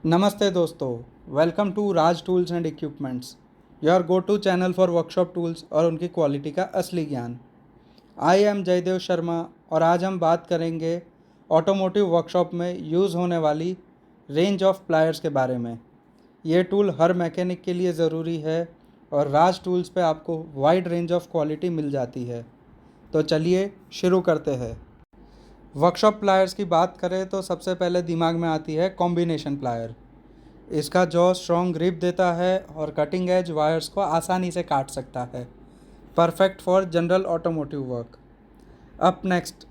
नमस्ते दोस्तों, welcome to Raj tools and equipments, your go to channel for workshop tools और उनकी क्वालिटी का असली ज्ञान। आई एम जयदेव शर्मा और आज हम बात करेंगे ऑटोमोटिव वर्कशॉप में यूज़ होने वाली रेंज ऑफ प्लायर्स के बारे में। ये टूल हर मैकेनिक के लिए ज़रूरी है और राज टूल्स पे आपको वाइड रेंज ऑफ क्वालिटी मिल जाती है। तो चलिए शुरू करते हैं। वर्कशॉप प्लायर्स की बात करें तो सबसे पहले दिमाग में आती है कॉम्बिनेशन प्लायर। इसका जॉ स्ट्रॉन्ग ग्रिप देता है और कटिंग एज वायर्स को आसानी से काट सकता है। Perfect for general automotive work. Up next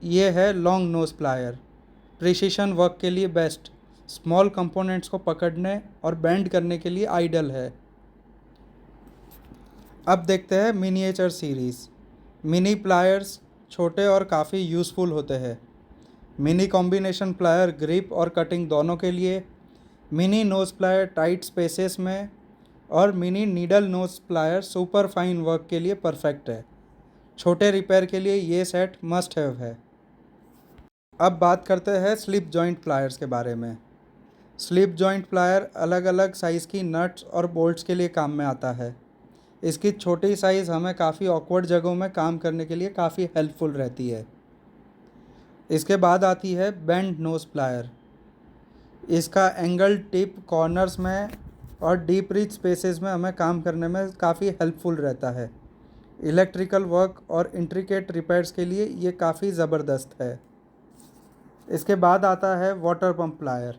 ये है long nose plier. Precision work के लिए बेस्ट, स्मॉल कंपोनेंट्स को पकड़ने और बेंड करने के लिए आइडियल है। अब देखते हैं मिनिएचर सीरीज़। मिनी प्लायर्स छोटे और काफ़ी यूज़फुल होते हैं। मिनी कॉम्बिनेशन प्लायर ग्रिप और कटिंग दोनों के लिए, mini knows plier tight spaces में और mini needle knows plier super fine work के लिए परफेक्ट है। छोटे रिपेयर के लिए ये सेट मस्ट हैव है। अब बात करते हैं स्लिप जॉइंट प्लायर्स के बारे में। स्लिप जॉइंट प्लायर अलग अलग साइज़ की नट्स और बोल्ट्स के लिए काम में आता है। इसकी छोटी साइज़ हमें काफ़ी ऑकवर्ड जगहों में काम करने के लिए काफ़ी हेल्पफुल रहती है। इसके बाद आती है बेंड नोज प्लायर। इसका एंगल टिप कॉर्नर्स में और डीप रीच स्पेसेस में हमें काम करने में काफ़ी हेल्पफुल रहता है। इलेक्ट्रिकल वर्क और इंट्रिकेट रिपेयर्स के लिए ये काफ़ी ज़बरदस्त है। इसके बाद आता है वाटर पंप प्लायर।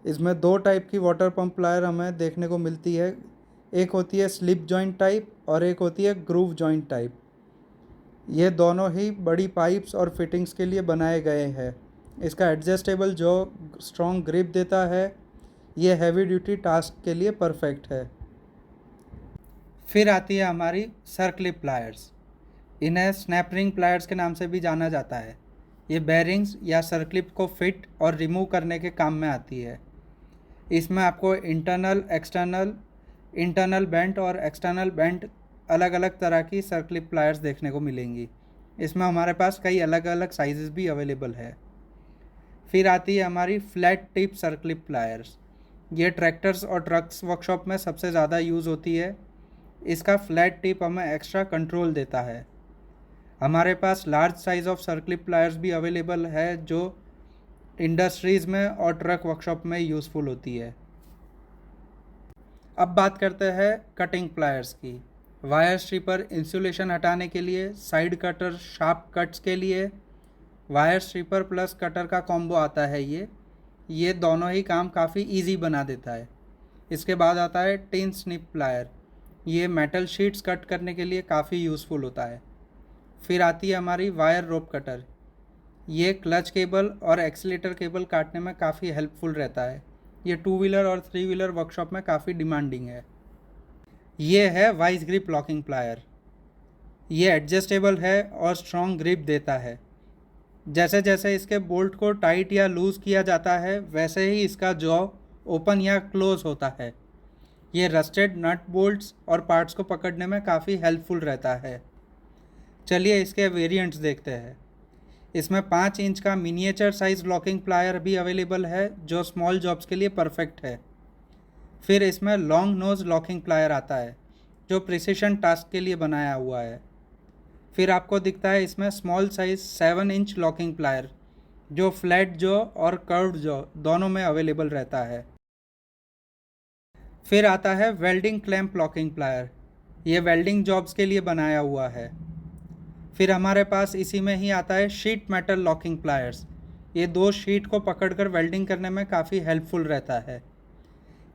इसमें दो टाइप की वाटर पंप प्लायर हमें देखने को मिलती है। एक होती है स्लिप जॉइंट टाइप और एक होती है ग्रूव जॉइंट टाइप। ये दोनों ही बड़ी पाइप्स और फिटिंग्स के लिए बनाए गए हैं। इसका एडजस्टेबल जो स्ट्रॉन्ग ग्रिप देता है, ये हैवी ड्यूटी टास्क के लिए परफेक्ट है। फिर आती है हमारी सर्क्लिप प्लायर्स। इन्हें स्नैप रिंग प्लायर्स के नाम से भी जाना जाता है। ये बेरिंग्स या सर्क्लिप को फिट और रिमूव करने के काम में आती है। इसमें आपको इंटरनल बेंट और एक्सटर्नल बेंट अलग अलग तरह की सर्क्लिप प्लायर्स देखने को मिलेंगी। इसमें हमारे पास कई अलग अलग साइजेस भी अवेलेबल है। फिर आती है हमारी फ्लैट टिप सर्क्लिप प्लायर्स। ये ट्रैक्टर्स और ट्रक्स वर्कशॉप में सबसे ज़्यादा यूज़ होती है। इसका फ्लैट टिप हमें एक्स्ट्रा कंट्रोल देता है। हमारे पास लार्ज साइज़ ऑफ सर्क्लिप प्लायर्स भी अवेलेबल है जो इंडस्ट्रीज़ में और ट्रक वर्कशॉप में यूज़फुल होती है। अब बात करते हैं कटिंग प्लायर्स की। वायर स्ट्रिपर इंसुलेशन हटाने के लिए, साइड कटर शार्प कट्स के लिए वायर स्ट्रिपर प्लस कटर का कॉम्बो आता है। ये दोनों ही काम काफ़ी इजी बना देता है। इसके बाद आता है टिन स्निप प्लायर। ये मेटल शीट्स कट करने के लिए काफ़ी यूज़फुल होता है। फिर आती है हमारी वायर रोप कटर। ये क्लच केबल और एक्सीलेटर केबल काटने में काफ़ी हेल्पफुल रहता है। ये 2 व्हीलर और 3 व्हीलर वर्कशॉप में काफ़ी डिमांडिंग है। ये है वाइस ग्रिप लॉकिंग प्लायर। ये एडजस्टेबल है और स्ट्रॉन्ग ग्रिप देता है। जैसे जैसे इसके बोल्ट को टाइट या लूज़ किया जाता है वैसे ही इसका जॉ ओपन या क्लोज होता है। ये रस्टेड नट बोल्ट्स और पार्ट्स को पकड़ने में काफ़ी हेल्पफुल रहता है। चलिए इसके वेरिएंट्स देखते हैं। इसमें 5 इंच का मिनिएचर साइज लॉकिंग प्लायर भी अवेलेबल है जो स्मॉल जॉब्स के लिए परफेक्ट है। फिर इसमें लॉन्ग नोज लॉकिंग प्लायर आता है जो प्रिसिशन टास्क के लिए बनाया हुआ है। फिर आपको दिखता है इसमें small size 7 inch locking plier जो फ्लैट जॉ और कर्व्ड जॉ दोनों में अवेलेबल रहता है। फिर आता है वेल्डिंग क्लैंप लॉकिंग प्लायर। ये वेल्डिंग जॉब्स के लिए बनाया हुआ है। फिर हमारे पास इसी में ही आता है शीट मेटल लॉकिंग प्लायर्स। ये 2 शीट को पकड़कर वेल्डिंग करने में काफ़ी हेल्पफुल रहता है।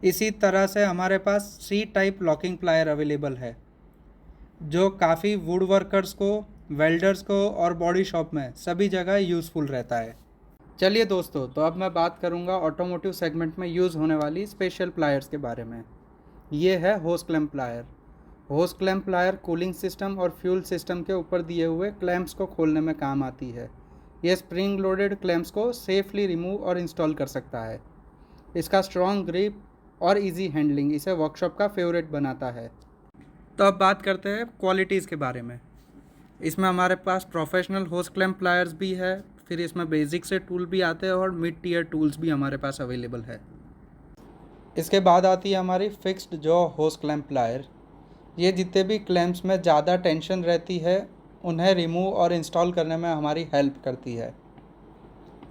इसी तरह से हमारे पास C type locking plier available है जो काफ़ी वुड वर्कर्स को, वेल्डर्स को और बॉडी शॉप में सभी जगह यूज़फुल रहता है। चलिए दोस्तों, तो अब मैं बात करूंगा ऑटोमोटिव सेगमेंट में यूज़ होने वाली स्पेशल प्लायर्स के बारे में। ये है होस क्लैंप प्लायर। होस क्लैंप प्लायर कूलिंग सिस्टम और फ्यूल सिस्टम के ऊपर दिए हुए क्लैंप्स को खोलने में काम आती है। यह स्प्रिंग लोडेड क्लैंप्स को सेफली रिमूव और इंस्टॉल कर सकता है। इसका स्ट्रॉन्ग ग्रिप और इजी हैंडलिंग इसे वर्कशॉप का फेवरेट बनाता है। तो अब बात करते हैं क्वालिटीज़ के बारे में। इसमें हमारे पास प्रोफेशनल होस क्लैंप प्लायर्स भी है। फिर इसमें बेसिक से टूल भी आते हैं और मिड टीयर टूल्स भी हमारे पास अवेलेबल है। इसके बाद आती है हमारी फिक्स्ड जॉ होस क्लैंप प्लायर। ये जितने भी क्लैंप्स में ज़्यादा टेंशन रहती है उन्हें रिमूव और इंस्टॉल करने में हमारी हेल्प करती है।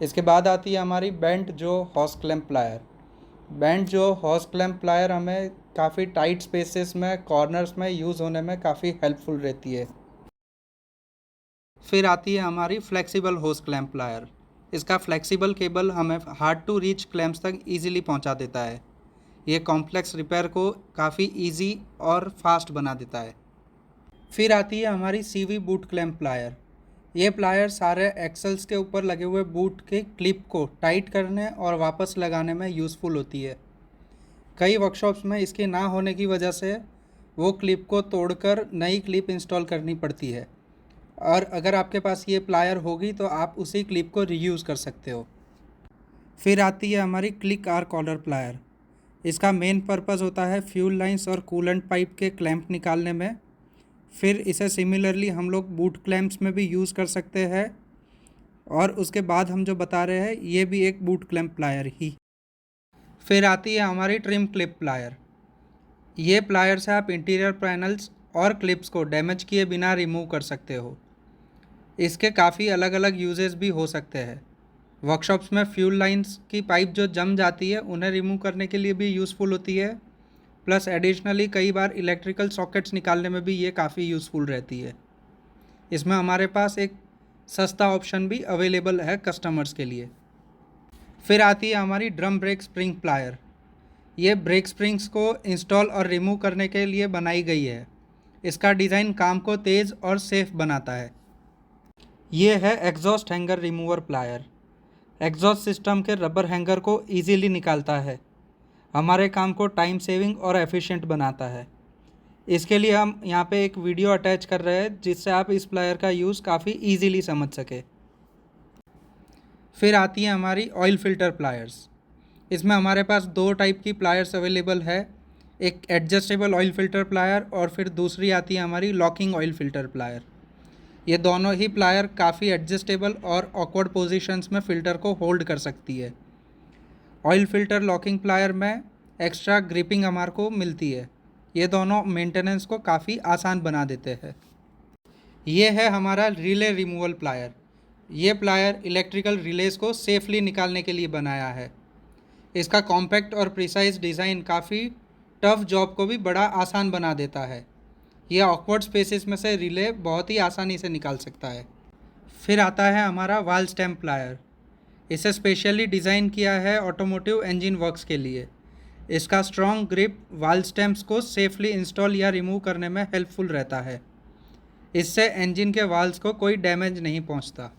इसके बाद आती है हमारी बेंट जो हॉस क्लैंप प्लायर। बेंट जो हॉस क्लैंप प्लायर हमें काफ़ी टाइट स्पेसेस में, कॉर्नर्स में यूज़ होने में काफ़ी हेल्पफुल रहती है। फिर आती है हमारी फ्लेक्सिबल होस क्लैंप प्लायर। इसका फ्लेक्सिबल केबल हमें हार्ड टू रीच क्लैंप्स तक ईजिली पहुंचा देता है। ये कॉम्प्लेक्स रिपेयर को काफ़ी इजी और फास्ट बना देता है। फिर आती है हमारी सीवी बूट क्लैंप प्लायर। ये प्लायर सारे एक्सल्स के ऊपर लगे हुए बूट के क्लिप को टाइट करने और वापस लगाने में यूज़फुल होती है। कई वर्कशॉप्स में इसके ना होने की वजह से वो क्लिप को तोड़कर नई क्लिप इंस्टॉल करनी पड़ती है, और अगर आपके पास ये प्लायर होगी तो आप उसी क्लिप को रीयूज़ कर सकते हो। फिर आती है हमारी क्लिक आर कॉलर प्लायर। इसका मेन पर्पस होता है फ्यूल लाइंस और कूलेंट पाइप के क्लैंप निकालने में। फिर इसे सिमिलरली हम लोग बूट क्लैंप्स में भी यूज़ कर सकते हैं, और उसके बाद हम जो बता रहे हैं ये भी एक बूट क्लैंप प्लायर ही। फिर आती है हमारी ट्रिम क्लिप प्लायर। ये प्लायर से आप इंटीरियर पैनल्स और क्लिप्स को डैमेज किए बिना रिमूव कर सकते हो। इसके काफ़ी अलग अलग यूजेस भी हो सकते हैं। वर्कशॉप्स में फ्यूल लाइंस की पाइप जो जम जाती है उन्हें रिमूव करने के लिए भी यूज़फुल होती है। प्लस एडिशनली कई बार इलेक्ट्रिकल सॉकेट्स निकालने में भी ये काफ़ी यूज़फुल रहती है। इसमें हमारे पास एक सस्ता ऑप्शन भी अवेलेबल है कस्टमर्स के लिए। फिर आती है हमारी ड्रम ब्रेक स्प्रिंग प्लायर। ये ब्रेक स्प्रिंग्स को इंस्टॉल और रिमूव करने के लिए बनाई गई है। इसका डिज़ाइन काम को तेज़ और सेफ बनाता है। ये है exhaust hanger remover plier. Exhaust system के रबर हैंगर को ईजीली निकालता है, हमारे काम को टाइम सेविंग और एफिशिएंट बनाता है। इसके लिए हम यहाँ पे एक वीडियो अटैच कर रहे हैं जिससे आप इस प्लायर का यूज़ काफ़ी ईजीली समझ सके। फिर आती है हमारी ऑयल फ़िल्टर प्लायर्स। इसमें हमारे पास दो टाइप की प्लायर्स अवेलेबल है, एक एडजस्टेबल ऑयल फ़िल्टर प्लायर और फिर दूसरी आती है हमारी लॉकिंग ऑयल फ़िल्टर प्लायर। ये दोनों ही प्लायर काफ़ी एडजस्टेबल और ऑकवर्ड पोजीशंस में फ़िल्टर को होल्ड कर सकती है। ऑयल फ़िल्टर लॉकिंग प्लायर में एक्स्ट्रा ग्रिपिंग हमारे को मिलती है। ये दोनों मेंटेनेंस को काफ़ी आसान बना देते हैं। ये है हमारा रिले रिमूवल प्लायर। ये प्लायर इलेक्ट्रिकल रिलेज को सेफली निकालने के लिए बनाया है। इसका कॉम्पैक्ट और प्रिसाइज डिज़ाइन काफ़ी टफ जॉब को भी बड़ा आसान बना देता है। यह ऑकवर्ड स्पेसेस में से रिले बहुत ही आसानी से निकाल सकता है। फिर आता है हमारा वाल स्टैम्प प्लायर। इसे स्पेशली डिज़ाइन किया है ऑटोमोटिव इंजन वर्क्स के लिए। इसका स्ट्रॉन्ग ग्रिप वाल स्टैम्प्स को सेफली इंस्टॉल या रिमूव करने में हेल्पफुल रहता है। इससे इंजन के वाल्स को कोई डैमेज नहीं पहुंचता।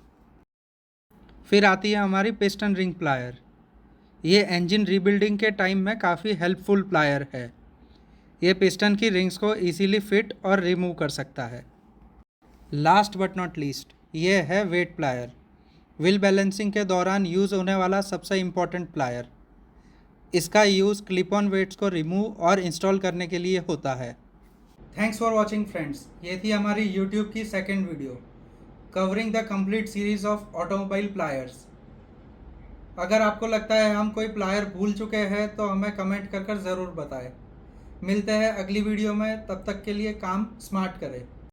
फिर आती है हमारी पिस्टन रिंग प्लायर। ये इंजन रीबिल्डिंग के टाइम में काफ़ी हेल्पफुल प्लायर है। ये पिस्टन की रिंग्स को इजीली फिट और रिमूव कर सकता है। लास्ट बट नॉट लीस्ट, ये है वेट प्लायर। व्हील बैलेंसिंग के दौरान यूज़ होने वाला सबसे इम्पॉर्टेंट प्लायर। इसका यूज़ क्लिप ऑन वेट्स को रिमूव और इंस्टॉल करने के लिए होता है। Thanks for watching friends. ये थी हमारी यूट्यूब की second video covering the complete series of automobile pliers. अगर आपको लगता है हम कोई प्लायर भूल चुके हैं तो हमें कमेंट कर ज़रूर बताएं। मिलते हैं अगली वीडियो में, तब तक के लिए काम स्मार्ट करें।